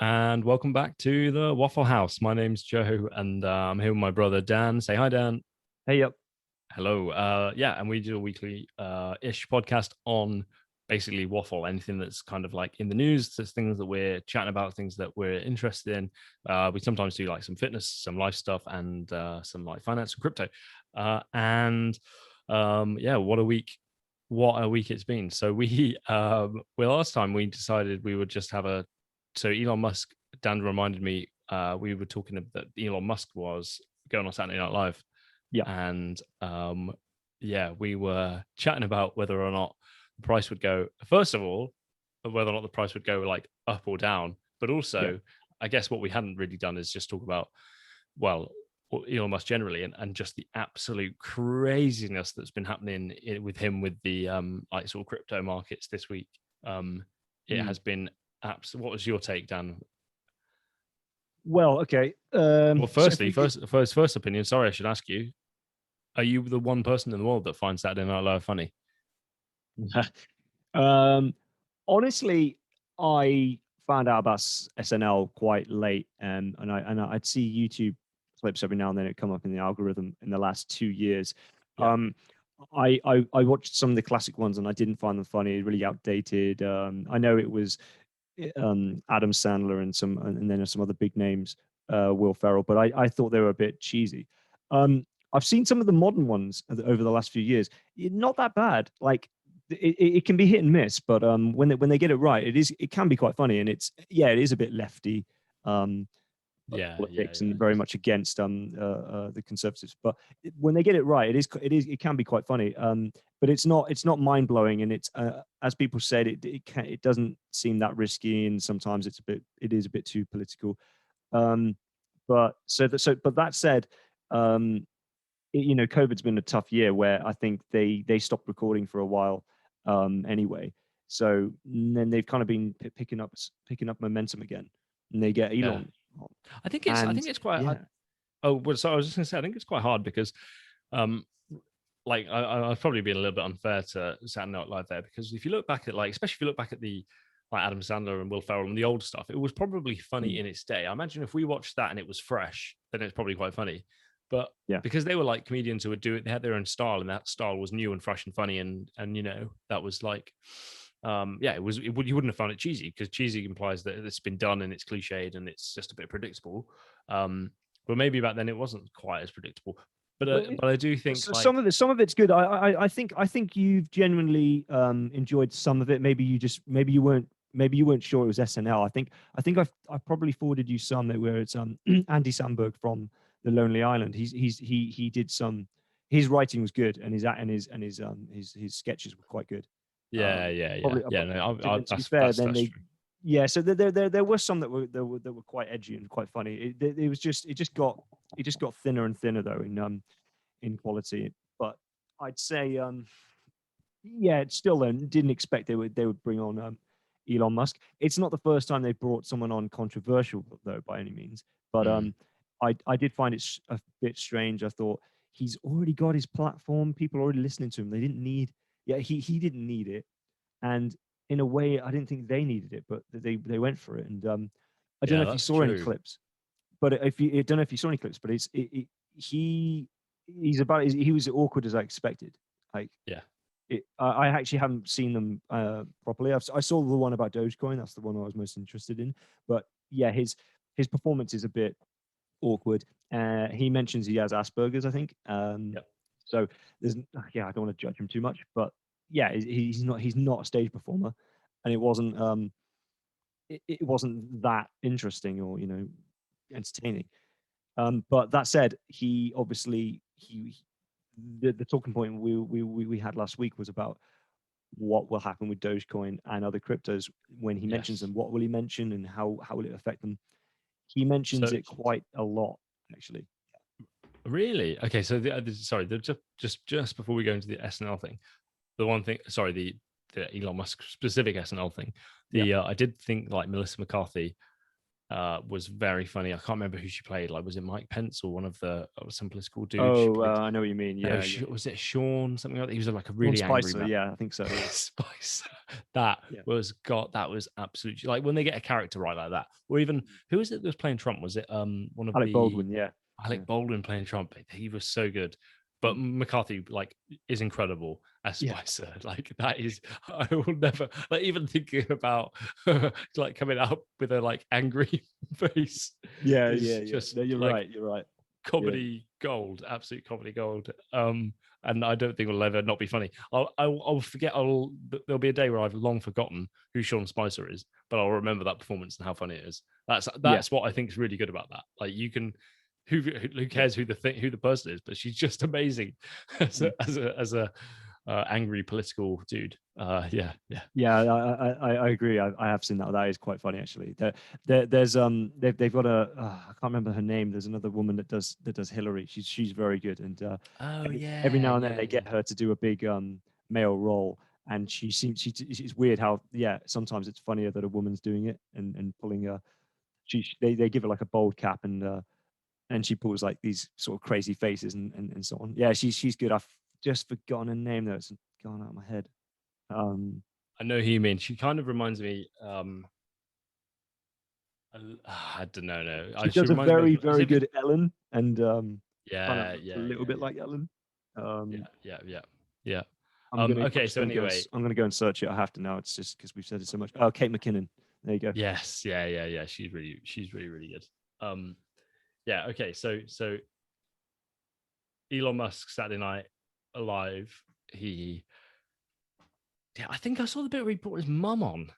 And welcome back to the Waffle House. My name's Joe, and I'm here with my brother Dan. Say hi, Dan. Hey, yep. Hello. Yeah, and we do a weekly ish podcast on basically waffle, anything that's kind of like in the news, there's things that we're chatting about, things that we're interested in. We sometimes do like some fitness, some life stuff, and some like finance and crypto. Yeah, what a week it's been. So well, last time we decided we would just have a so Elon Musk, Dan reminded me, we were talking that Elon Musk was going on Saturday Night Live, Yeah. and yeah, we were chatting about whether or not the price would go. First of all, whether or not the price would go like up or down, but Yeah. also, I guess what we hadn't really done is just talk about, well, Elon Musk generally, and just the absolute craziness that's been happening with him with the like sort of crypto markets this week. It Mm. has been What was your take, Dan? Well, okay. Well, So if firstly, we, first opinion. Sorry, I should ask you: are you the one person in the world that finds Saturday Night Live funny? um, honestly, I found out about SNL quite late, I'd see YouTube clips every now and then. It come up in the algorithm in the last 2 years. Yeah, Um, I watched some of the classic ones and I didn't find them funny, really outdated. I know it was Adam Sandler and then some other big names, Will Ferrell, but I thought they were a bit cheesy. I've seen some of the modern ones over the last few years. Not that bad. Like it can be hit and miss, but when they get it right, it can be quite funny, and it is a bit lefty. Um, yeah, yeah, politics yeah. and very much against the conservatives. But when they get it right, it can be quite funny. But it's not mind blowing, and it's as people said, it doesn't seem that risky, and sometimes it is a bit too political. Um, but that said, um, COVID's been a tough year where I think they stopped recording for a while anyway. So then they've kind of been picking up momentum again, and they get Yeah. Elon on. I And think it's quite. yeah. Oh, well, so I was just going to say, I think it's quite hard because, um, like, I've probably been a little bit unfair to Saturday Night Live there, because if you look back at, like, especially if you look back at the like Adam Sandler and Will Ferrell and the old stuff, it was probably funny Mm. in its day. I imagine if we watched that and it was fresh, then it's probably quite funny. But Yeah. because they were like comedians who would do it, they had their own style, and that style was new and fresh and funny, and that was like, yeah, you wouldn't have found it cheesy, because cheesy implies that it's been done and it's cliched and it's just a bit predictable. But maybe back then it wasn't quite as predictable. Well, But I do think, so like, some of it's good. I think you've genuinely enjoyed some of it. Maybe you weren't sure it was SNL. I probably forwarded you some that where it's Andy Samberg from The Lonely Island. He did some. His writing was good, and his sketches were quite good. yeah, yeah, yeah, Probably, yeah. No, and to be that's fair, then that's they true. yeah. So there were some that were quite edgy and quite funny. It just got thinner and thinner though in quality. But I'd say, yeah, it's still didn't expect they would bring on Elon Musk. It's not the first time they've brought someone on controversial though by any means. But Mm. I did find it a bit strange. I thought he's already got his platform. People are already listening to him. They didn't need. Yeah, he didn't need it, and in a way, I didn't think they needed it, but they went for it. And I don't know Yeah, if you that's saw any true. clips, but if you I don't know if you saw any clips, but he he was as awkward as I expected. Like Yeah. I actually haven't seen them properly. I saw the one about Dogecoin. That's the one I was most interested in. But yeah, his performance is a bit awkward. He mentions he has Asperger's, I think. Yep. So there's yeah, I don't want to judge him too much, but yeah, he's not a stage performer, and it wasn't that interesting or entertaining. But that said, he obviously the talking point we had last week was about what will happen with Dogecoin and other cryptos when he mentions Yes. them. What will he mention and how will it affect them? He mentions So it quite a lot, actually. really, okay. So sorry, just before we go into the SNL thing, the one thing, sorry, the Elon Musk specific SNL thing, Yeah. I did think like Melissa McCarthy was very funny. I can't remember who she played. Like, was it Mike Pence or one of some political dude? She Oh, played. I know what you mean. No, Yeah, yeah. was it Sean something like that? He was like a Sean really angry Spicer. man. Yeah, I think so. Yeah. Spice. That Yeah. that was absolutely, like, when they get a character right like that. Or even, who was it that was playing Trump? Was it one of Alec the Baldwin. Yeah. Alec Yeah. Baldwin playing Trump? He was so good. But Mm. McCarthy, like, is incredible as Yeah. Spicer. Like, that is, I will never, like, even thinking about like coming out with a like angry face Yeah. Yeah. is Yeah. just No, you're like right. You're right. Yeah. comedy gold, absolute comedy gold. And I don't think it'll ever not be funny. I'll forget. There'll be a day where I've long forgotten who Sean Spicer is, but I'll remember that performance and how funny it is. That's Yeah. what I think is really good about that. Like, you can, who Yeah. cares who the person is, but she's just amazing as Mm. a angry political dude. Yeah. Yeah, I agree. I have seen that. That is quite funny, actually. There's they've got I can't remember her name. There's another woman that does Hillary. She's very good, and Oh every yeah, now and then yeah, they get her to do a big male role, and she seems it's weird how, yeah, sometimes it's funnier that a woman's doing it and pulling a they give her like a bold cap, and she pulls like these sort of crazy faces and so on. Yeah, she's good. I've just forgotten her name though. It's gone out of my head. Um, I know who you mean. She kind of reminds me. I don't know. No, She she does a reminds me of. very, Is very it? good Ellen, and kind of Yeah, looks a yeah, little yeah, bit yeah, like Ellen. Um, yeah. I'm Okay. So just gonna anyway, I'm gonna go and search it. I have to now. It's just because we've said it so much. Oh, Kate McKinnon. There you go. yes, yeah. She's really good. Um, yeah. Okay. So Elon Musk Saturday Night Alive. Yeah, I think I saw the bit where he brought his mum on,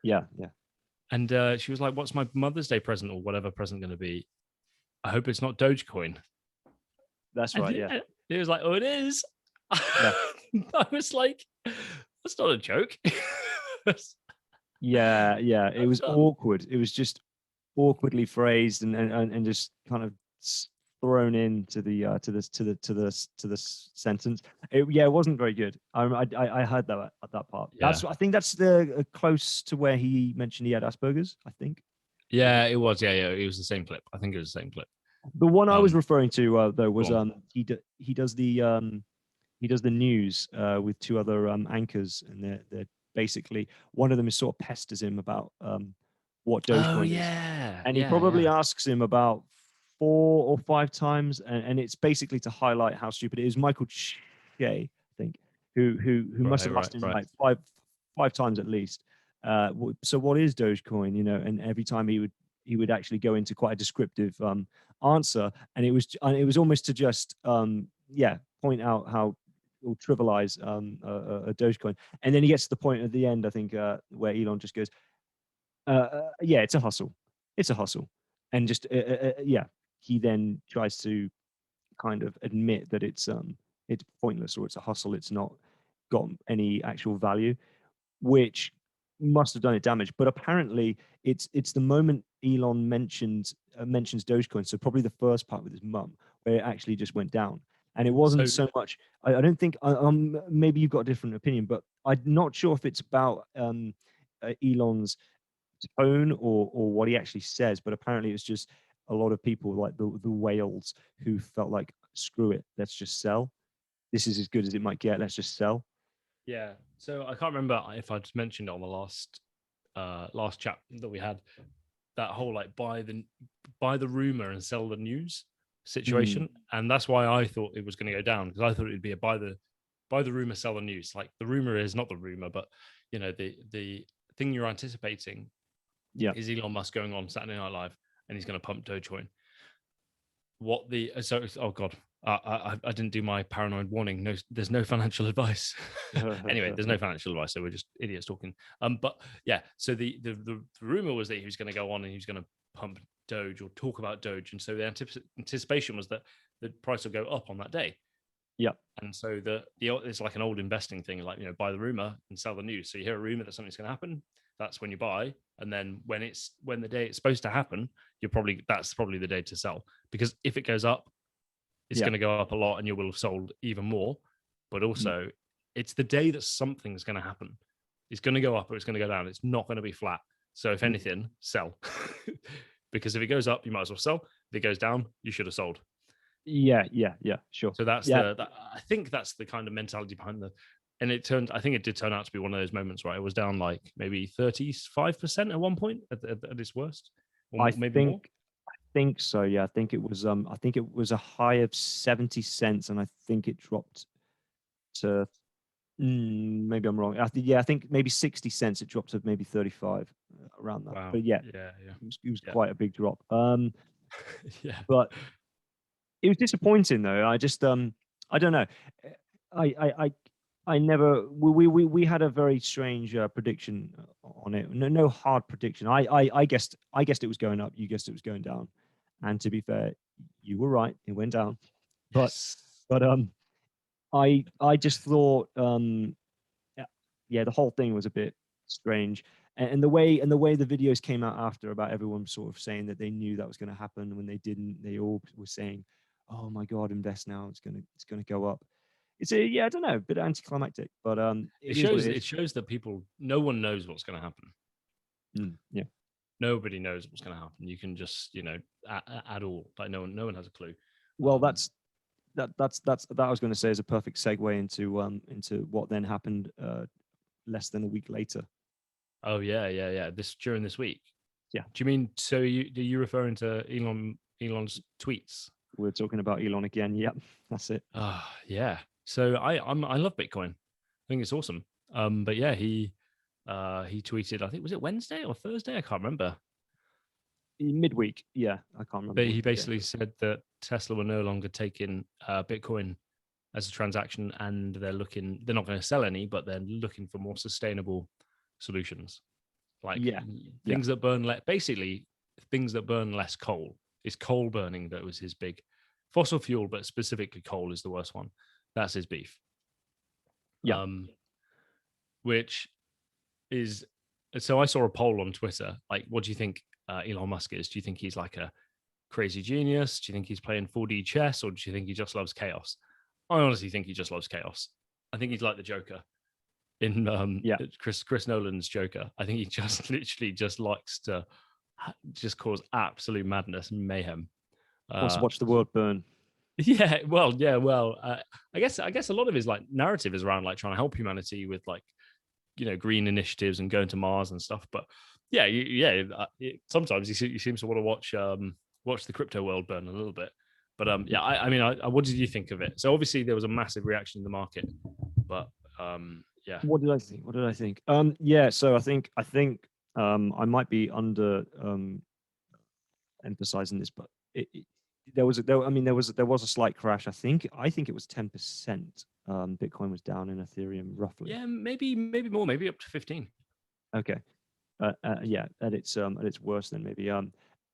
Yeah, yeah, and she was like, "What's my Mother's Day present or whatever present going to be? I hope it's not Dogecoin." that's And right. Yeah, he was like, "Oh, it is." yeah, I was like, "That's not a joke." yeah, yeah. It was That's not. awkward. It was just awkwardly phrased and just kind of thrown into the to the sentence. Yeah, it wasn't very good. I heard that at that part. Yeah, I think that's the close to where he mentioned he had Asperger's. I think. yeah, it was. Yeah, it was the same clip. I think it was the same clip. The one I was Um, referring to though go was on. he does the news with two other anchors, and they're basically, one of them is sort of pesters him about what Oh Dogecoin is, yeah, and he probably yeah. asks him about 4 or 5 times, and it's basically to highlight how stupid it is. Michael Che, I think, who must have asked him Right. like five times at least. So what is Dogecoin? And every time he would actually go into quite a descriptive answer, and it was almost to just point out how, or trivialize a Dogecoin. And then he gets to the point at the end, I think, where Elon just goes, yeah, it's a hustle. It's a hustle. And just, yeah, he then tries to kind of admit that it's pointless, or it's a hustle. It's not got any actual value, which must have done it damage. But apparently, it's the moment Elon mentions Dogecoin, so probably the first part with his mum, where it actually just went down. And it wasn't So so much. I don't think. Maybe you've got a different opinion, but I'm not sure if it's about Elon's tone or what he actually says. But apparently, it's just a lot of people like the whales who felt like, screw it, let's just sell. This is as good as it might get. Let's just sell. yeah, so I can't remember if I just mentioned it on the last chat that we had. That whole like buy the rumor and sell the news Mm, situation, and that's why I thought it was going to go down, because I thought it'd be a buy the rumor, sell the news. Like, the rumor is not the rumor, but the thing you're anticipating yeah. is Elon Musk going on Saturday Night Live and he's going to pump Dogecoin. What the so oh god, I didn't do my paranoid warning. No, there's no financial advice. Anyway, there's no financial advice, so we're just idiots talking. But yeah, so the rumor was that he was going to go on and he was going to pump Doge or talk about Doge, and so the anticipation was that the price will go up on that day. Yeah. And so it's like an old investing thing, like, buy the rumor and sell the news. So you hear a rumor that something's going to happen, that's when you buy, and then when the day it's supposed to happen, that's probably the day to sell, because if it goes up, it's Yeah. going to go up a lot, and you will have sold even more. But also, it's the day that something's going to happen. It's going to go up or it's going to go down. It's not going to be flat. So if anything, sell. because if it goes up, you might as well sell. If it goes down, you should have sold. Yeah, sure. So that's Yeah, I think that's the kind of mentality behind the. And I think it did turn out to be one of those moments where it was down like maybe 35% at one point at its worst, or I maybe more. think so. Yeah, I think it was a high of 70 cents, and I think it dropped to maybe I'm wrong. I think maybe 60 cents. It dropped to maybe 35 around that. Wow. But yeah, Yeah. it was Yeah. quite a big drop. Yeah. But it was disappointing though. I just I don't know. I I I I never we had a very strange prediction on it. No hard prediction. I guessed it was going up. You guessed it was going down. And to be fair, you were right. It went down. But Yes. but I just thought yeah, the whole thing was a bit strange. And the way the videos came out after about everyone sort of saying that they knew that was going to happen. When they didn't, they all were saying, "Oh my God, invest now! It's gonna go up." It's a yeah, I don't know, a bit anticlimactic, but It it is what shows it is. it shows that no one knows what's going to happen. Yeah. Nobody knows what's going to happen. You can just at all, like no one has a clue. Well, that's that I was going to say is a perfect segue into what then happened less than a week later. Oh yeah. During this week. Yeah. Do you mean are you referring to Elon's tweets? We're talking about Elon again. Yep, that's it. Yeah. So I love Bitcoin. I think it's awesome. But yeah, he tweeted, I think, was it Wednesday or Thursday? I can't remember. Midweek. Yeah, I can't remember. But he basically said that Tesla were no longer taking Bitcoin as a transaction, and they're not going to sell any, but they're looking for more sustainable solutions, like things that burn basically things that burn less coal. It's coal burning that was his big fossil fuel, but specifically coal is the worst one. That's his beef. Yeah. Which is, so I saw a poll on Twitter, like, what do you think Elon Musk is? Do you think he's like a crazy genius? Do you think he's playing 4D chess, or do you think he just loves chaos? I honestly think he just loves chaos. I think he's like the Joker in Chris Nolan's Joker. I think he just literally just likes to just cause absolute madness and mayhem. Wants to watch the world burn. Yeah, well. I guess a lot of his like narrative is around like trying to help humanity with like green initiatives and going to Mars and stuff. But yeah, sometimes he seems to want to watch the crypto world burn a little bit. But yeah, I mean, what did you think of it? So obviously there was a massive reaction in the market, but yeah. What did I think? Yeah, so I think I might be under emphasizing this, but there was a slight crash. I think it was 10%. Bitcoin was down and Ethereum roughly. Yeah, maybe more, maybe up to 15. Okay. Yeah, at its worst then maybe.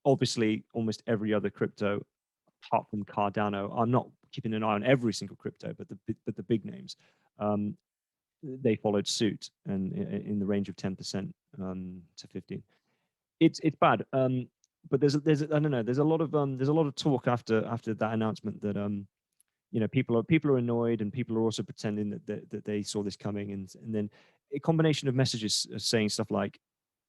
Obviously, almost every other crypto, apart from Cardano, I'm not keeping an eye on every single crypto, but the big names, they followed suit and in the range of 10% to 15. It's bad. But there's I don't know. There's a lot of talk after that announcement that people are annoyed, and people are also pretending that they saw this coming, and then a combination of messages saying stuff like,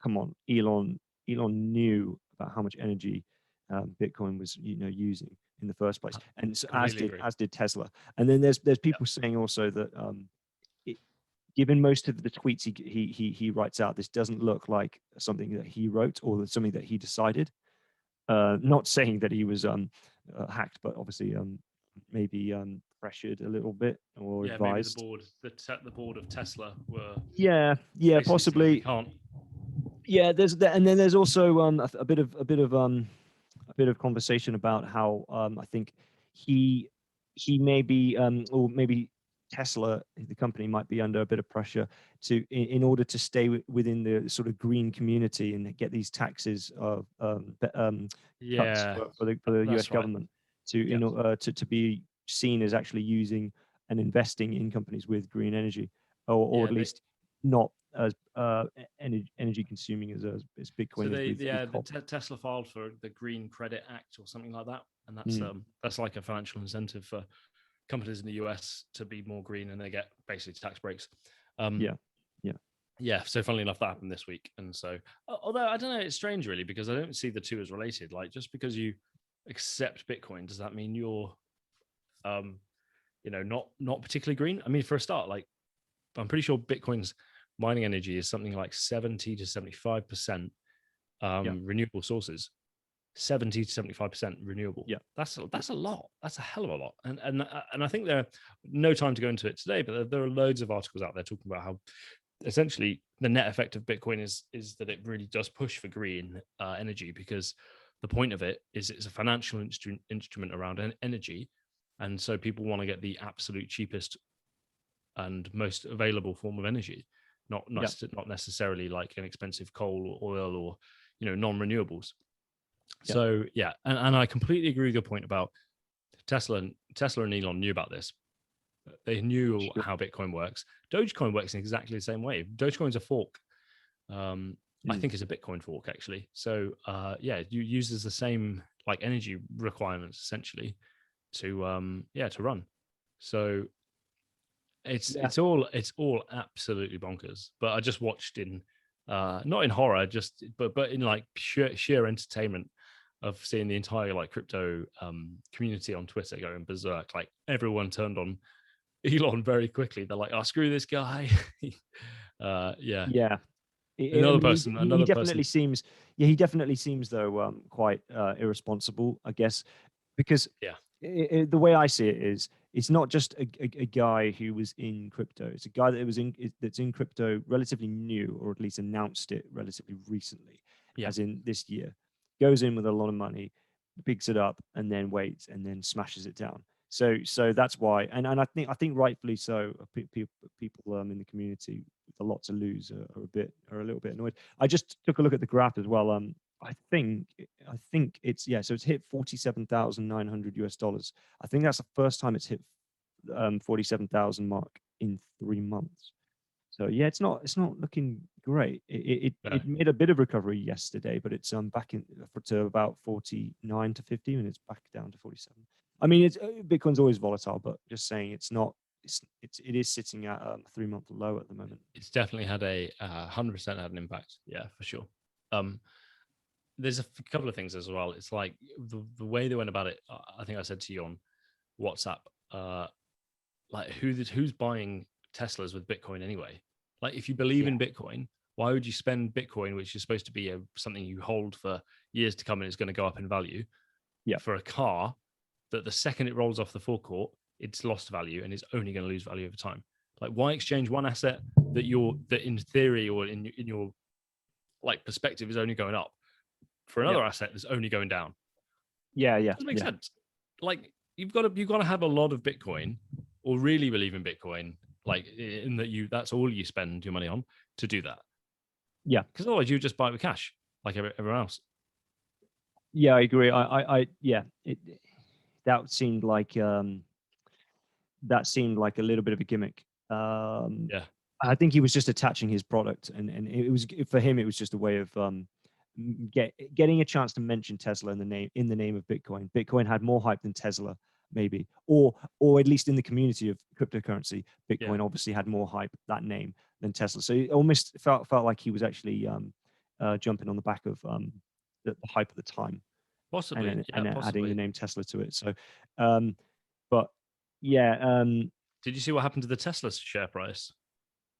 "Come on, Elon knew about how much energy Bitcoin was using in the first place," and so as did Tesla. And then there's people saying also that given most of the tweets he writes out, this doesn't look like something that he wrote or something that he decided. Not saying that he was hacked, but obviously maybe pressured a little bit or advised. Maybe the board of Tesla were possibly. Can't. Yeah, and then there's also a bit of conversation about how I think he may be or maybe Tesla, the company, might be under a bit of pressure in order to stay within the sort of green community and get these taxes of cuts for the US government to be seen as actually using and investing in companies with green energy, or at least not as energy consuming as Bitcoin is. Tesla filed for the Green Credit Act or something like that, and that's like a financial incentive for companies in the US to be more green, and they get basically tax breaks. yeah, so funnily enough, that happened this week. And so, although I don't know, it's strange really, because I don't see the two as related. Like, just because you accept Bitcoin, does that mean you're, um, not particularly green? I mean, for a start, like, I'm pretty sure Bitcoin's mining energy is something like 70 to 75% Yeah. renewable sources. 70 to 75% renewable. Yeah. That's a lot. That's a hell of a lot. And I think there are no time to go into it today, but there are loads of articles out there talking about how essentially the net effect of Bitcoin is that it really does push for green energy, because the point of it is it's a financial instrument around energy, and so people want to get the absolute cheapest and most available form of energy, not necessarily like an expensive coal or oil or non-renewables. Yeah. So yeah, and I completely agree with your point about Tesla and Elon knew about this. They knew Sure. how Bitcoin works. Dogecoin works in exactly the same way. Dogecoin's a fork. I think it's a Bitcoin fork actually. So yeah, it uses the same like energy requirements essentially to to run. So it's all absolutely bonkers. But I just watched in not in horror, just but in like sheer entertainment of seeing the entire like crypto community on Twitter going berserk. Like everyone turned on Elon very quickly. They're like, "Oh, screw this guy." Yeah. Yeah. I Another mean, person. he definitely seems. Yeah, he definitely seems though quite irresponsible, I guess, because Yeah. the way I see it is, it's not just a guy who was in crypto. It's a guy that's in crypto relatively new, or at least announced it relatively recently, Yeah. as in this year. Goes in with a lot of money, picks it up, and then waits, and then smashes it down. So that's why, and I think rightfully so. People in the community with a lot to lose are a little bit annoyed. I just took a look at the graph as well. I think it's, yeah. So it's hit $47,900. I think that's the first time it's hit 47,000 mark in 3 months. So yeah, it's not looking great. It No. made a bit of recovery yesterday, but it's back in to about 49 to 50, and it's back down to 47. I mean, it's Bitcoin's always volatile, but just saying it's not. It is sitting at a 3-month low at the moment. It's definitely had a 100% had an impact. Yeah, for sure. There's a couple of things as well. It's like the way they went about it. I think I said to you on WhatsApp, like who's buying Teslas with Bitcoin anyway? Like, if you believe Yeah. in Bitcoin, why would you spend Bitcoin, which is supposed to be something you hold for years to come and it's going to go up in value, Yeah. for a car that the second it rolls off the forecourt, it's lost value and is only going to lose value over time? Like, why exchange one asset that in theory or in your like perspective is only going up for Yeah. another asset that's only going down? Yeah. Yeah. Doesn't make Yeah. sense. Like, you've got to have a lot of Bitcoin, or really believe in Bitcoin, like in that that's all you spend your money on to do that. Yeah. Because otherwise you just buy it with cash, like everyone else. Yeah. I agree. Yeah. That seemed like a little bit of a gimmick. Yeah. I think he was just attaching his product, and it was, for him, it was just a way of getting a chance to mention Tesla in the name of Bitcoin. Bitcoin had more hype than Tesla, maybe, or at least in the community of cryptocurrency, Bitcoin obviously had more hype, that name, than Tesla. So it almost felt like he was actually jumping on the back of the hype at the time, Possibly. Yeah, and adding the possibly. name Tesla to it. So, but yeah, Did you see what happened to the Tesla share price?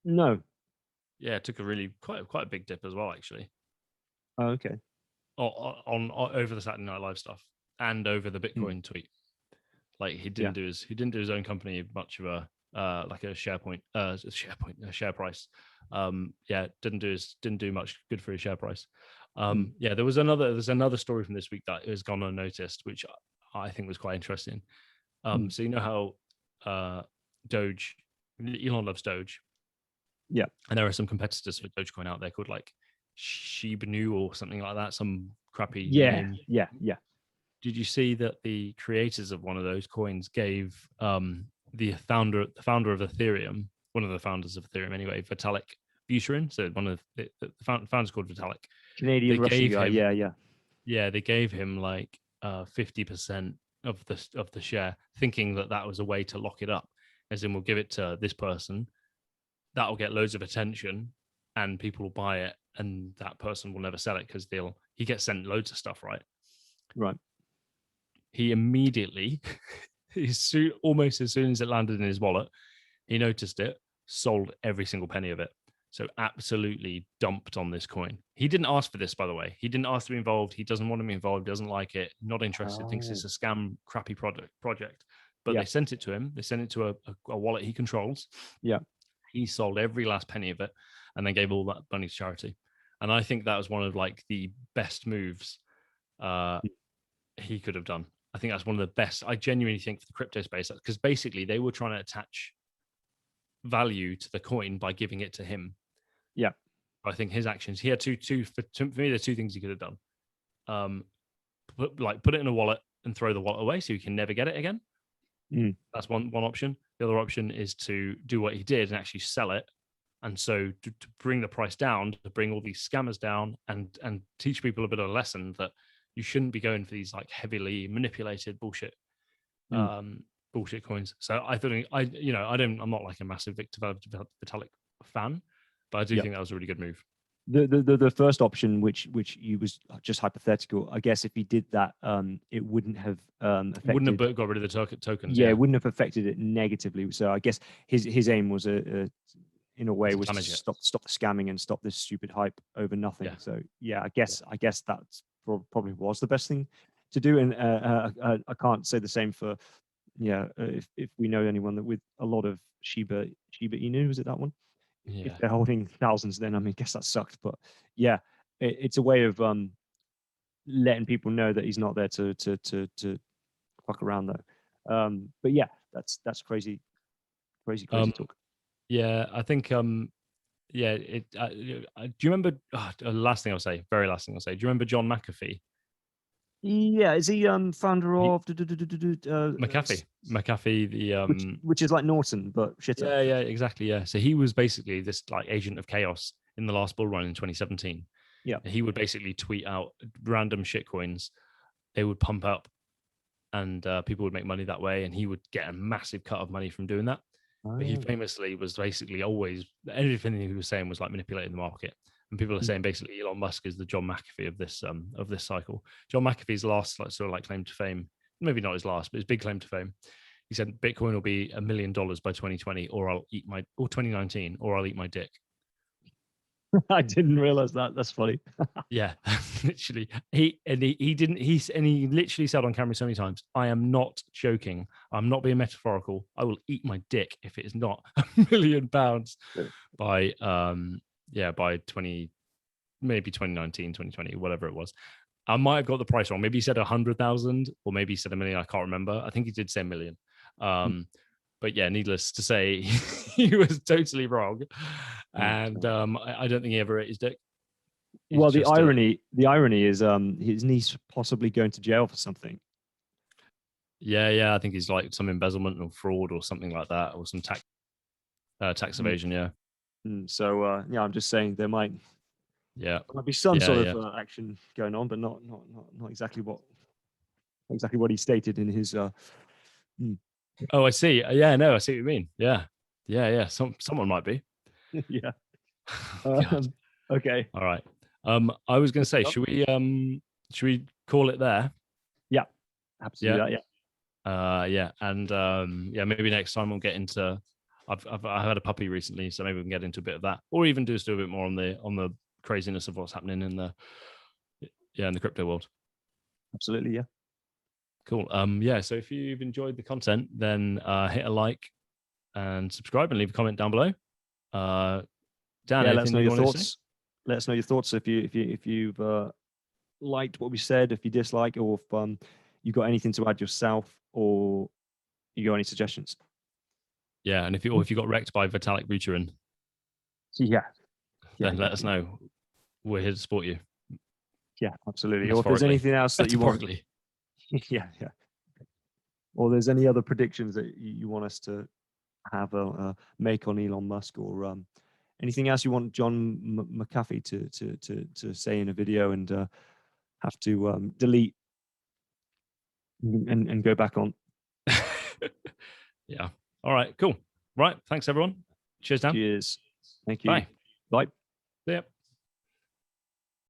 no. Yeah, it took a really quite a big dip as well, actually. Oh, okay. On over the Saturday Night Live stuff and over the Hmm. Bitcoin tweet. Like, he Yeah. didn't do his own company much of a like a share price. Yeah, didn't do much good for his share price. Yeah, there's another story from this week that has gone unnoticed, which I think was quite interesting. So you know how Doge, Elon loves Doge. Yeah. And there are some competitors for Dogecoin out there called like Shibanu or something like that, some crappy name. Yeah. Did you see that the creators of one of those coins gave the founder of Ethereum, one of the founders of Ethereum anyway, Vitalik Buterin, so one of the founders called Vitalik. Canadian They Russian gave guy. him, Yeah. they gave him like 50% of the share, thinking that was a way to lock it up, as in, we'll give it to this person, that'll get loads of attention, and people will buy it, and that person will never sell it because he gets sent loads of stuff, right? Right. He immediately, almost as soon as it landed in his wallet, he noticed it, sold every single penny of it. So absolutely dumped on this coin. He didn't ask for this, by the way. He didn't ask to be involved. He doesn't want to be involved. Doesn't like it. Not interested. Thinks it's a scam, crappy project. But Yeah. they sent it to him. They sent it to a wallet he controls. Yeah. He sold every last penny of it, and then gave all that money to charity. And I think that was one of like the best moves he could have done. I think that's one of the best. I genuinely think for the crypto space, because basically they were trying to attach value to the coin by giving it to him. Yeah. I think his actions, he had for me, there's two things he could have done. Put it in a wallet and throw the wallet away so you can never get it again. That's one option. The other option is to do what he did and actually sell it. And so to bring the price down, to bring all these scammers down, and teach people a bit of a lesson that you shouldn't be going for these like heavily manipulated bullshit coins. So I thought I'm not like a massive Vitalik fan, but I do think that was a really good move. The first option, which you was just hypothetical, I guess if he did that, it wouldn't have affected, wouldn't have got rid of the tokens. Yeah, it wouldn't have affected it negatively. So I guess his aim was in a way was to stop the scamming and stop this stupid hype over nothing. So yeah, I guess that's probably was the best thing to do. And I can't say the same for if we know anyone that with a lot of Shiba Inu, was it that one? Yeah. If they're holding thousands, then I mean, I guess that sucked. But yeah, it's a way of letting people know that he's not there to fuck around though. But yeah, that's crazy talk. Yeah, I think do you remember the last thing I'll say, very last thing I'll say, do you remember John McAfee? Yeah, is he founder of McAfee, the which is like Norton but shitter. Yeah, exactly. Yeah. So he was basically this like agent of chaos in the last bull run in 2017. Yeah. He would basically tweet out random shitcoins. They would pump up and people would make money that way, and he would get a massive cut of money from doing that. But he famously was basically always, everything he was saying was like manipulating the market. And people are saying basically Elon Musk is the John McAfee of this cycle. John McAfee's last claim to fame, maybe not his last, but his big claim to fame. He said Bitcoin will be $1 million by 2020, or 2019, or I'll eat my dick. I didn't realize that. That's funny. Yeah, literally. He literally said on camera so many times, I am not joking. I'm not being metaphorical. I will eat my dick if it is not £1 million by 2019, 2020, whatever it was. I might have got the price wrong. Maybe he said 100,000, or maybe he said 1 million. I can't remember. I think he did say 1 million. But yeah, needless to say, he was totally wrong. And I don't think he ever ate his dick. Well, the irony is his niece possibly going to jail for something. Yeah. I think he's like some embezzlement or fraud or something like that, or some tax evasion. Yeah. So I'm just saying there might be some sort of action going on, but not exactly what he stated in his. Oh, I see. Yeah, no, I see what you mean. Yeah. Someone might be. Yeah. Okay. All right. I was going to say, should we call it there? Yeah. Absolutely. Yeah. And maybe next time we'll get into. I've had a puppy recently, so maybe we can get into a bit of that, or even do a bit more on the craziness of what's happening in the crypto world. Absolutely. Yeah. Cool. So if you've enjoyed the content, then hit a like and subscribe and leave a comment down below. Dan, let us know your thoughts. Let us know your thoughts if you've liked what we said, if you dislike, or if you got anything to add yourself, or you got any suggestions. Yeah, and if you got wrecked by Vitalik Buterin, then let us know. We're here to support you. Yeah, absolutely. Or if there's anything else that you want. Yeah. Or there's any other predictions that you want us to have make on Elon Musk, or anything else you want John McAfee to say in a video and have to delete and go back on. Yeah. All right. Cool. Right. Thanks, everyone. Cheers, Dan. Cheers. Thank you. Bye. Bye. Yep.